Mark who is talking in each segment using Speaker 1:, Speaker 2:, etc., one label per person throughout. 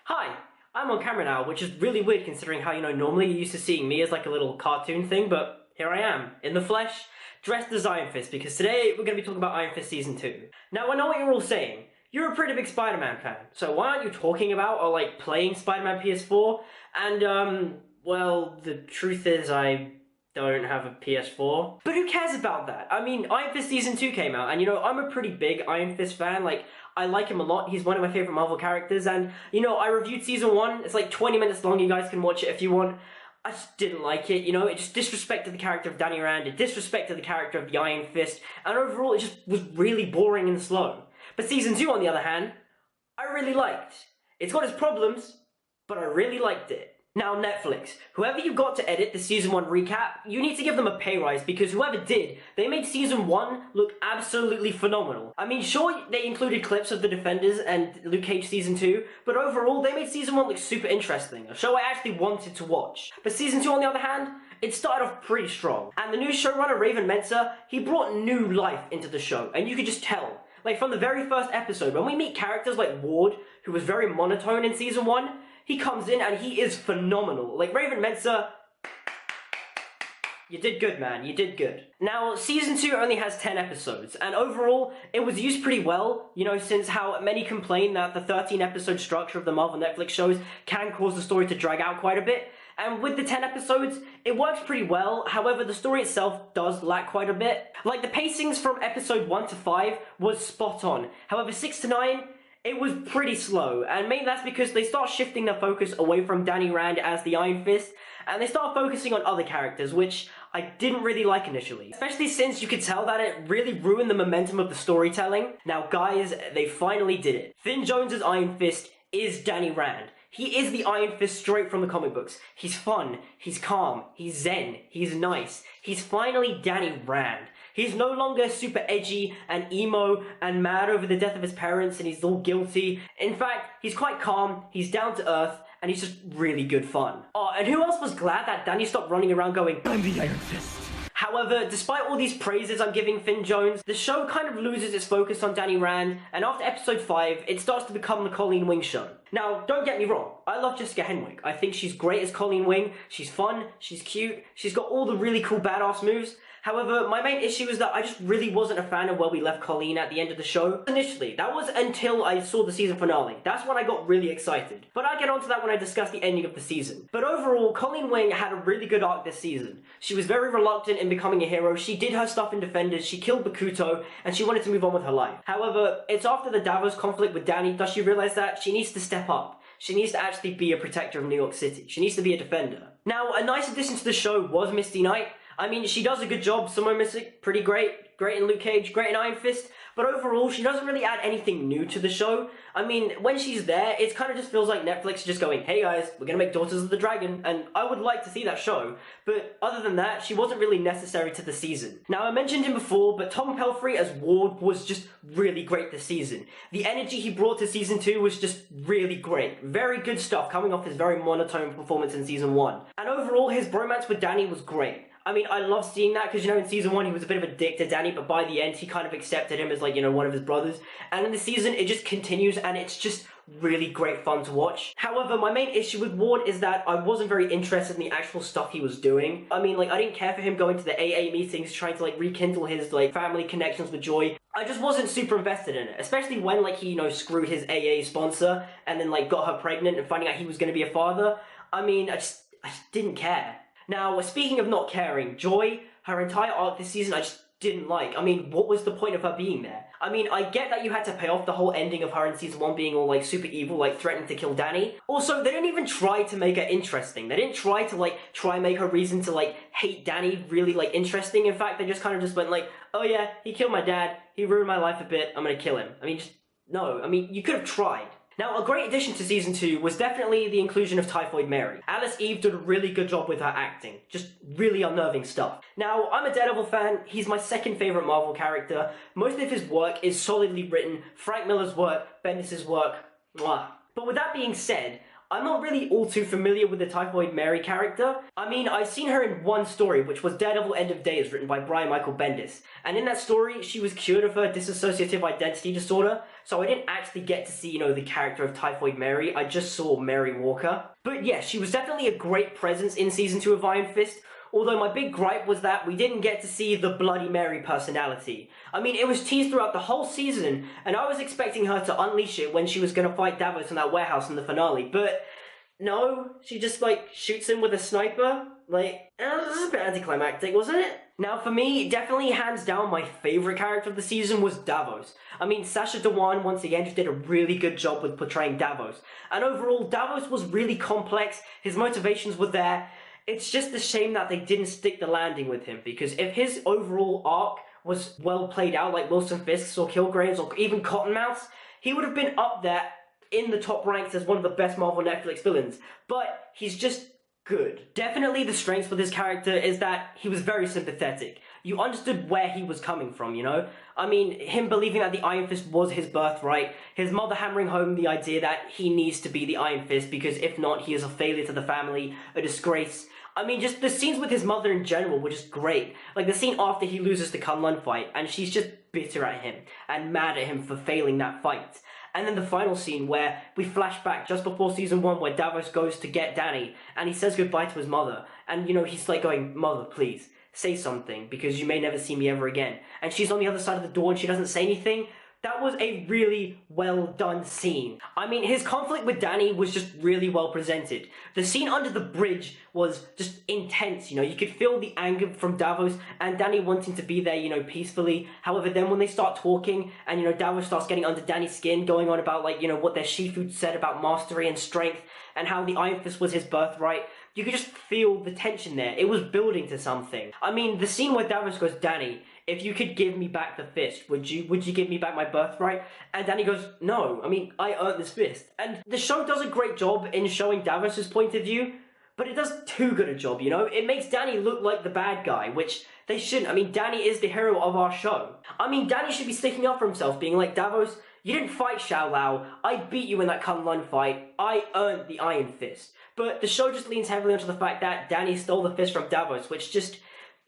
Speaker 1: Hi, I'm on camera now, which is really weird considering how, normally you're used to seeing me as like a little cartoon thing, but here I am, in the flesh, dressed as Iron Fist, because today we're going to be talking about Iron Fist Season 2. Now, I know what you're all saying. You're a pretty big Spider-Man fan, so why aren't you talking about or like playing Spider-Man PS4? And, well, the truth is I don't have a PS4. But who cares about that? I mean, Iron Fist Season 2 came out, and I'm a pretty big Iron Fist fan. Like, I like him a lot. He's one of my favorite Marvel characters, and, I reviewed Season 1. It's like 20 minutes long. You guys can watch it if you want. I just didn't like it, it just disrespected the character of Danny Rand, it disrespected the character of the Iron Fist, and overall it just was really boring and slow. But Season 2, on the other hand, I really liked. It's got its problems, but I really liked it. Now, Netflix, whoever you got to edit the Season 1 recap, you need to give them a pay rise, because whoever did, they made Season 1 look absolutely phenomenal. I mean, sure, they included clips of The Defenders and Luke Cage Season 2, but overall, they made Season 1 look super interesting, a show I actually wanted to watch. But Season 2, on the other hand, it started off pretty strong. And the new showrunner, Raven Menser, he brought new life into the show, and you could just tell. Like, from the very first episode, when we meet characters like Ward, who was very monotone in Season 1, he comes in and he is phenomenal. Like, Raven Menser, you did good, man. You did good. Now, Season 2 only has 10 episodes, and overall, it was used pretty well, since how many complain that the 13-episode structure of the Marvel Netflix shows can cause the story to drag out quite a bit. And with the 10 episodes, it works pretty well. However, the story itself does lack quite a bit. Like, the pacings from episode 1 to 5 was spot on. However, 6 to 9, it was pretty slow, and maybe that's because they start shifting their focus away from Danny Rand as the Iron Fist, and they start focusing on other characters, which I didn't really like initially. Especially since you could tell that it really ruined the momentum of the storytelling. Now guys, they finally did it. Finn Jones' Iron Fist is Danny Rand. He is the Iron Fist straight from the comic books. He's fun, he's calm, he's zen, he's nice. He's finally Danny Rand. He's no longer super edgy and emo and mad over the death of his parents and he's all guilty. In fact, he's quite calm, he's down to earth, and he's just really good fun. Oh, and who else was glad that Danny stopped running around going, "I'm the Iron Fist"? However, despite all these praises I'm giving Finn Jones, the show kind of loses its focus on Danny Rand, and after episode 5, it starts to become the Colleen Wing show. Now, don't get me wrong, I love Jessica Henwick. I think she's great as Colleen Wing, she's fun, she's cute, she's got all the really cool badass moves. However, my main issue is that I just really wasn't a fan of where we left Colleen at the end of the show. Initially, that was until I saw the season finale. That's when I got really excited. But I'll get onto that when I discuss the ending of the season. But overall, Colleen Wing had a really good arc this season. She was very reluctant in becoming a hero, she did her stuff in Defenders, she killed Bakuto, and she wanted to move on with her life. However, it's after the Davos conflict with Danny does she realize that she needs to step up. She needs to actually be a protector of New York City. She needs to be a defender. Now, a nice addition to the show was Misty Knight. I mean, she does a good job, Simone Missick, pretty great. Great in Luke Cage, great in Iron Fist. But overall, she doesn't really add anything new to the show. I mean, when she's there, it kind of just feels like Netflix just going, "Hey guys, we're gonna make Daughters of the Dragon," and I would like to see that show. But other than that, she wasn't really necessary to the season. Now, I mentioned him before, but Tom Pelphrey as Ward was just really great this season. The energy he brought to Season 2 was just really great. Very good stuff, coming off his very monotone performance in Season 1. And overall, his bromance with Danny was great. I mean, I love seeing that because, in Season 1 he was a bit of a dick to Danny, but by the end he kind of accepted him as, like, one of his brothers. And in the season, it just continues and it's just really great fun to watch. However, my main issue with Ward is that I wasn't very interested in the actual stuff he was doing. I mean, I didn't care for him going to the AA meetings, trying to, rekindle his, family connections with Joy. I just wasn't super invested in it, especially when, he, screwed his AA sponsor and then, got her pregnant and finding out he was going to be a father. I mean, I just didn't care. Now, speaking of not caring, Joy, her entire arc this season, I just didn't like. I mean, what was the point of her being there? I mean, I get that you had to pay off the whole ending of her in Season 1 being all, super evil, threatening to kill Danny. Also, they didn't even try to make her interesting. They didn't try to, try and make her reason to, hate Danny really, interesting. In fact, they just kind of just went "Oh yeah, he killed my dad, he ruined my life a bit, I'm gonna kill him." I mean, no. I mean, you could have tried. Now, a great addition to Season 2 was definitely the inclusion of Typhoid Mary. Alice Eve did a really good job with her acting. Just really unnerving stuff. Now, I'm a Daredevil fan. He's my second favorite Marvel character. Most of his work is solidly written. Frank Miller's work, Bendis' work, mwah. But with that being said, I'm not really all too familiar with the Typhoid Mary character. I mean, I've seen her in one story, which was Daredevil End of Days, written by Brian Michael Bendis. And in that story, she was cured of her dissociative identity disorder, so I didn't actually get to see, the character of Typhoid Mary. I just saw Mary Walker. But yeah, she was definitely a great presence in Season 2 of Iron Fist. Although my big gripe was that we didn't get to see the Bloody Mary personality. I mean, it was teased throughout the whole season, and I was expecting her to unleash it when she was gonna fight Davos in that warehouse in the finale, but no, she just, shoots him with a sniper. This is a bit anticlimactic, wasn't it? Now, for me, definitely hands down, my favorite character of the season was Davos. I mean, Sacha Dhawan, once again, just did a really good job with portraying Davos. And overall, Davos was really complex, his motivations were there. It's just a shame that they didn't stick the landing with him, because if his overall arc was well played out, like Wilson Fisk's or Kilgrave's or even Cottonmouth's, he would have been up there in the top ranks as one of the best Marvel Netflix villains. But he's just good. Definitely the strength with his character is that he was very sympathetic. You understood where he was coming from, I mean, him believing that the Iron Fist was his birthright, his mother hammering home the idea that he needs to be the Iron Fist because if not, he is a failure to the family, a disgrace. I mean, just the scenes with his mother in general were just great. Like the scene after he loses the Kunlun fight, and she's just bitter at him and mad at him for failing that fight. And then the final scene where we flash back just before season 1 where Davos goes to get Dany and he says goodbye to his mother. And, he's like going, "Mother, please, say something because you may never see me ever again." And she's on the other side of the door and she doesn't say anything. That was a really well done scene. I mean, his conflict with Dany was just really well presented. The scene under the bridge was just intense, you could feel the anger from Davos and Dany wanting to be there, peacefully. However, then when they start talking and, Davos starts getting under Dany's skin, going on about, what their Shifu said about mastery and strength and how the Iron Fist was his birthright, you could just feel the tension there. It was building to something. I mean, the scene where Davos goes, "Dany, if you could give me back the fist, would you give me back my birthright?" And Dany goes, "No, I mean, I earned this fist." And the show does a great job in showing Davos' point of view, but it does too good a job, It makes Dany look like the bad guy, which they shouldn't. I mean, Dany is the hero of our show. I mean, Dany should be sticking up for himself, being like, "Davos, you didn't fight Shao Lao. I beat you in that Kunlun fight. I earned the Iron Fist." But the show just leans heavily onto the fact that Dany stole the fist from Davos, which just,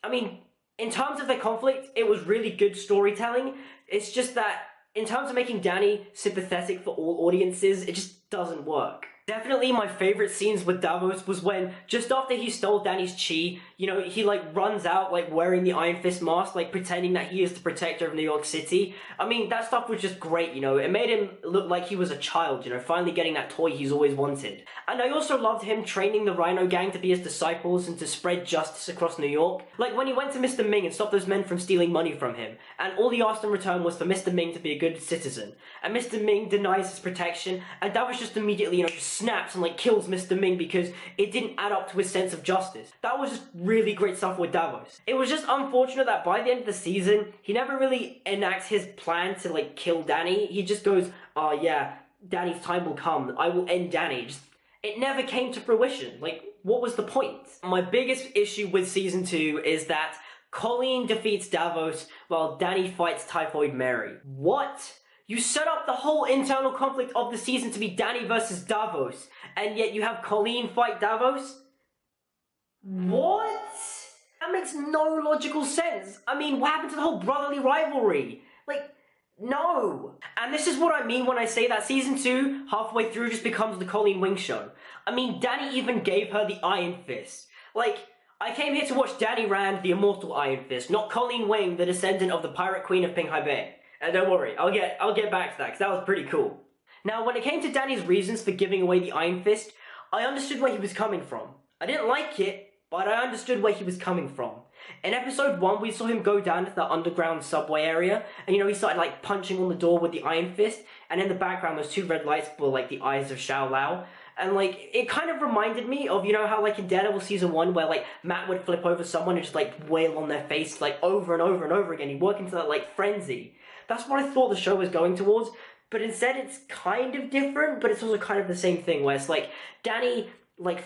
Speaker 1: I mean, in terms of their conflict, it was really good storytelling. It's just that, in terms of making Dany sympathetic for all audiences, it just doesn't work. Definitely my favorite scenes with Davos was when, just after he stole Dany's chi, he runs out wearing the Iron Fist mask, pretending that he is the protector of New York City. I mean, that stuff was just great, It made him look like he was a child, finally getting that toy he's always wanted. And I also loved him training the Rhino Gang to be his disciples and to spread justice across New York. Like when he went to Mr. Ming and stopped those men from stealing money from him, and all he asked in return was for Mr. Ming to be a good citizen. And Mr. Ming denies his protection, and Davos just immediately, just snaps and kills Mr. Ming because it didn't add up to his sense of justice. That was just really great stuff with Davos. It was just unfortunate that by the end of the season, he never really enacts his plan to kill Dany. He just goes, "Oh yeah, Dany's time will come. I will end Dany." It never came to fruition. What was the point? My biggest issue with season 2 is that Colleen defeats Davos while Dany fights Typhoid Mary. What? You set up the whole internal conflict of the season to be Dany versus Davos, and yet you have Colleen fight Davos? What? That makes no logical sense. I mean, what happened to the whole brotherly rivalry? No. And this is what I mean when I say that season 2, halfway through, just becomes the Colleen Wing show. I mean, Dany even gave her the Iron Fist. I came here to watch Dany Rand, the immortal Iron Fist, not Colleen Wing, the descendant of the Pirate Queen of Pinghai Bay. And don't worry, I'll get back to that, because that was pretty cool. Now, when it came to Dany's reasons for giving away the Iron Fist, I understood where he was coming from. I didn't like it, but I understood where he was coming from. In episode 1, we saw him go down to the underground subway area, and he started punching on the door with the Iron Fist, and in the background those 2 red lights were the eyes of Shao Lao. And it kind of reminded me of, how in Daredevil season 1 where Matt would flip over someone and just wail on their face over and over and over again. He'd work into that frenzy. That's what I thought the show was going towards, but instead it's kind of different, but it's also kind of the same thing, where it's Dany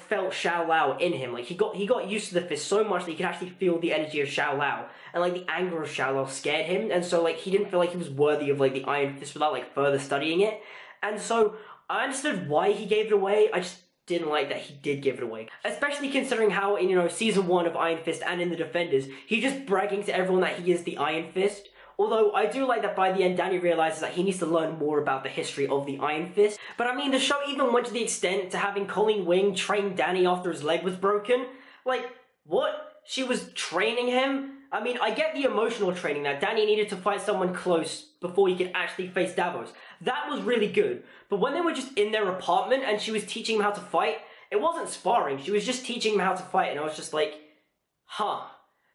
Speaker 1: felt Shao Lao in him. He got used to the fist so much that he could actually feel the energy of Shao Lao, and the anger of Shao Lao scared him, and so he didn't feel like he was worthy of the Iron Fist without further studying it. And so I understood why he gave it away. I just didn't like that he did give it away. Especially considering how in, season 1 of Iron Fist and in The Defenders, he's just bragging to everyone that he is the Iron Fist. Although, I do like that by the end, Danny realizes that he needs to learn more about the history of the Iron Fist. But I mean, the show even went to the extent to having Colleen Wing train Danny after his leg was broken. Like, what? She was training him? I mean, I get the emotional training that Danny needed to fight someone close before he could actually face Davos. That was really good. But when they were just in their apartment and she was teaching him how to fight, it wasn't sparring. She was just teaching him how to fight, and I was just like, huh.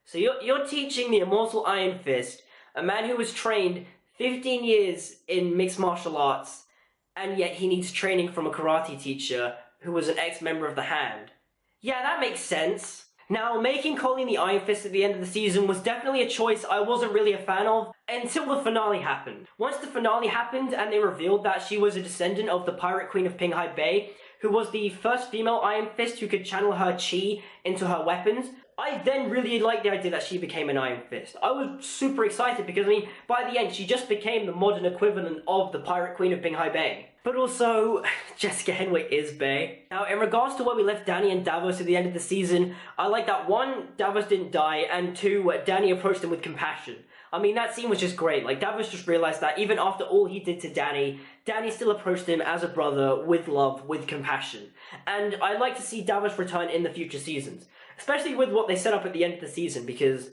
Speaker 1: So you're teaching the immortal Iron Fist, a man who was trained 15 years in mixed martial arts, and yet he needs training from a karate teacher who was an ex-member of the Hand. Yeah, that makes sense. Now, making Colleen the Iron Fist at the end of the season was definitely a choice I wasn't really a fan of until the finale happened. Once the finale happened and they revealed that she was a descendant of the Pirate Queen of Pinghai Bay, who was the first female Iron Fist who could channel her chi into her weapons, I then really liked the idea that she became an Iron Fist. I was super excited because, I mean, by the end, she just became the modern equivalent of the Pirate Queen of Pinghai Bay. But also, Jessica Henwick is bae. Now, in regards to where we left Danny and Davos at the end of the season, I like that 1, Davos didn't die, and 2, Danny approached him with compassion. I mean, that scene was just great. Like, Davos just realized that even after all he did to Danny, Danny still approached him as a brother, with love, with compassion. And I'd like to see Davos return in the future seasons. Especially with what they set up at the end of the season, because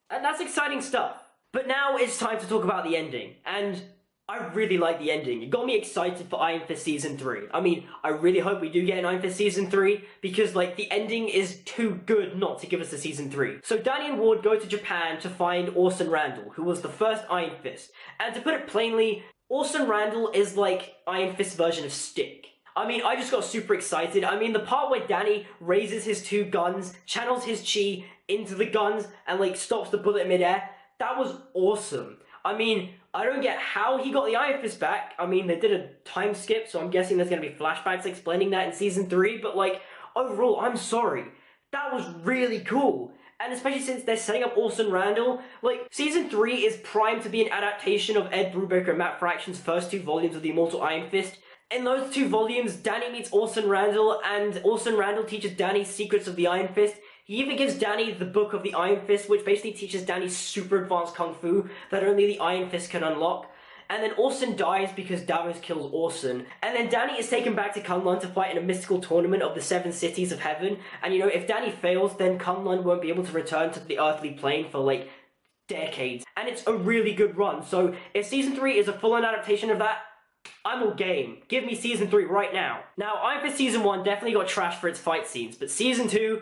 Speaker 1: that's exciting stuff. But now it's time to talk about the ending, and I really like the ending. It got me excited for Iron Fist Season 3. I mean, I really hope we do get an Iron Fist Season 3, because, like, the ending is too good not to give us a Season 3. So Danny and Ward go to Japan to find Orson Randall, who was the first Iron Fist. And to put it plainly, Orson Randall is like Iron Fist's version of Stick. I mean, I just got super excited. I mean, the part where Danny raises his 2 guns, channels his chi into the guns, and, like, stops the bullet midair, that was awesome. I mean, I don't get how he got the Iron Fist back. I mean, they did a time skip, so I'm guessing there's going to be flashbacks explaining that in Season 3, but, like, overall, I'm sorry. That was really cool. And especially since they're setting up Orson Randall, like, Season 3 is primed to be an adaptation of Ed Brubaker and Matt Fraction's first 2 volumes of The Immortal Iron Fist. In those 2 volumes, Danny meets Orson Randall, and Orson Randall teaches Danny secrets of the Iron Fist. He even gives Danny the Book of the Iron Fist, which basically teaches Danny super advanced kung fu that only the Iron Fist can unlock. And then Orson dies because Davos kills Orson. And then Danny is taken back to Kunlun to fight in a mystical tournament of the 7 cities of heaven. And, if Danny fails, then Kunlun won't be able to return to the earthly plane for, like, decades. And it's a really good run. So if Season 3 is a full-on adaptation of that, I'm all game. Give me Season 3 right now. Now, Iron Fist Season 1 definitely got trashed for its fight scenes, but Season 2,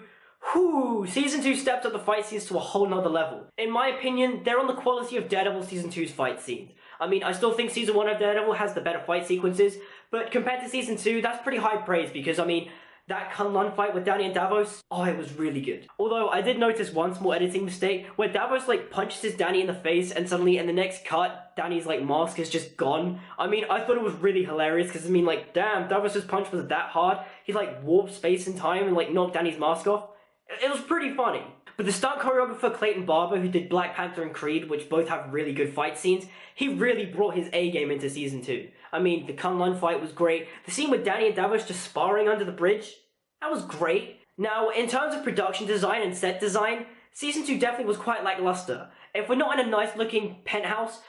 Speaker 1: Season 2 stepped up the fight scenes to a whole nother level. In my opinion, they're on the quality of Daredevil Season 2's fight scenes. I mean, I still think Season 1 of Daredevil has the better fight sequences, but compared to Season 2, that's pretty high praise because, I mean, that Kunlun fight with Danny and Davos, oh, it was really good. Although, I did notice one small editing mistake, where Davos, like, punches his Danny in the face, and suddenly, in the next cut, Danny's, like, mask is just gone. I mean, I thought it was really hilarious, because, I mean, like, damn, Davos' punch was that hard. He, like, warped space and time and, like, knocked Danny's mask off. It was pretty funny. But the stunt choreographer Clayton Barber, who did Black Panther and Creed, which both have really good fight scenes, he really brought his A-game into Season 2. I mean, the Kunlun fight was great. The scene with Danny and Davos just sparring under the bridge, that was great. Now, in terms of production design and set design, Season 2 definitely was quite lackluster. If we're not in a nice-looking penthouse,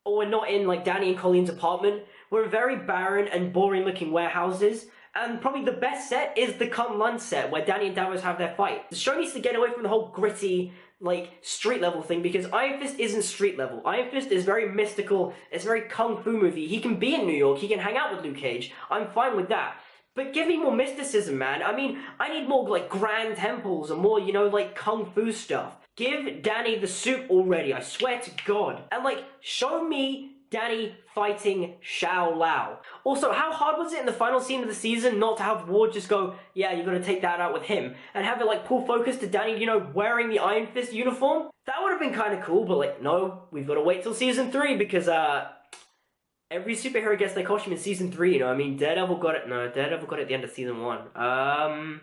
Speaker 1: or we're not in, like, Danny and Colleen's apartment, we're in very barren and boring-looking warehouses, and probably the best set is the Kunlun set, where Danny and Davos have their fight. The show needs to get away from the whole gritty, like, street-level thing, because Iron Fist isn't street-level. Iron Fist is very mystical, it's a very kung fu movie. He can be in New York, he can hang out with Luke Cage. I'm fine with that. But give me more mysticism, man. I mean, I need more, like, grand temples and more, like, kung fu stuff. Give Danny the suit already, I swear to God. And, like, show me Danny fighting Shao Lao. Also, how hard was it in the final scene of the season not to have Ward just go, yeah, you gotta take that out with him, and have it, like, pull focus to Danny, wearing the Iron Fist uniform? That would have been kind of cool, but, like, no, we've gotta wait till Season 3 because, every superhero gets their costume in Season 3, I mean, Daredevil got it at the end of Season 1. I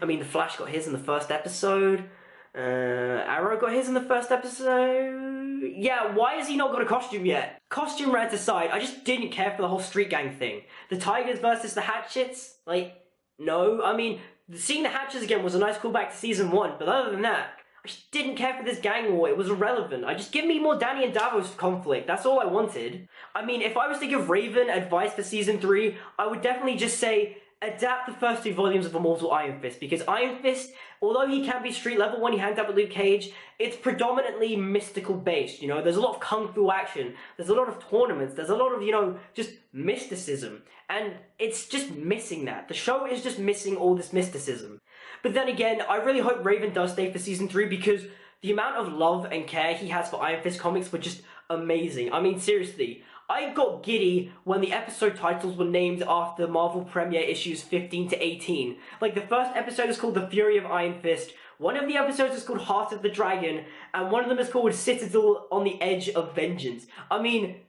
Speaker 1: mean, The Flash got his in the first episode. Arrow got his in the first episode. Yeah, why has he not got a costume yet? Costume rant aside, I just didn't care for the whole street gang thing. The Tigers versus the Hatchets, like, No, I mean, seeing the hatches again was a nice callback to season 1, but other than that, I just didn't care for this gang war. It was irrelevant. I just give me more Danny and Davos conflict. That's all I wanted. I mean, if I was to give Raven advice for season 3, I would definitely just say adapt the first 2 volumes of Immortal Iron Fist, because Iron Fist, although he can be street level when he hangs out with Luke Cage, it's predominantly mystical based, you know? There's a lot of kung fu action, there's a lot of tournaments, there's a lot of, you know, just mysticism, and it's just missing that. The show is just missing all this mysticism. But then again, I really hope Raven does stay for season 3, because the amount of love and care he has for Iron Fist comics were just amazing. I mean, seriously, I got giddy when the episode titles were named after Marvel Premiere issues 15 to 18. Like, the first episode is called The Fury of Iron Fist, one of the episodes is called Heart of the Dragon, and one of them is called Citadel on the Edge of Vengeance. I mean,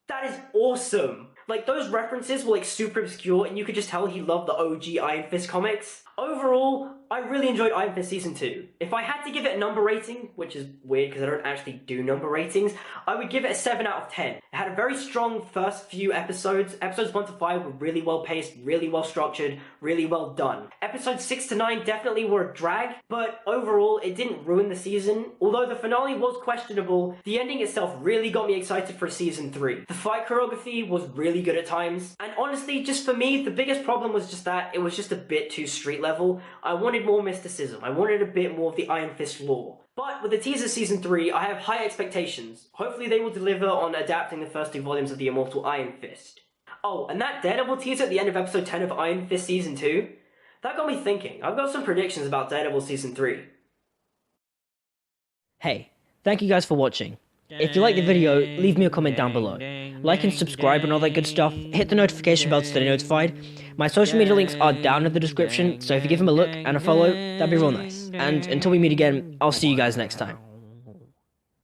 Speaker 1: that is awesome. Like, those references were, like, super obscure, and you could just tell he loved the OG Iron Fist comics. Overall, I really enjoyed Iron Fist Season 2. If I had to give it a number rating, which is weird because I don't actually do number ratings, I would give it a 7 out of 10. It had a very strong first few episodes. Episodes 1 to 5 were really well paced, really well structured, really well done. Episodes 6 to 9 definitely were a drag, but overall, it didn't ruin the season. Although the finale was questionable, the ending itself really got me excited for Season 3. The fight choreography was really good at times, and honestly, just for me, the biggest problem was just that it was just a bit too street level. I wanted more mysticism. I wanted a bit more of the Iron Fist lore. But with the teaser Season 3, I have high expectations. Hopefully they will deliver on adapting the first 2 volumes of the Immortal Iron Fist. Oh, and that Daredevil teaser at the end of episode 10 of Iron Fist Season 2, that got me thinking. I've got some predictions about Daredevil Season 3.
Speaker 2: Hey, thank you guys for watching. If you like the video, leave me a comment down below. Like and subscribe and all that good stuff. Hit the notification bell to stay notified. My social media links are down in the description, so if you give them a look and a follow, that'd be real nice. And until we meet again, I'll see you guys next time.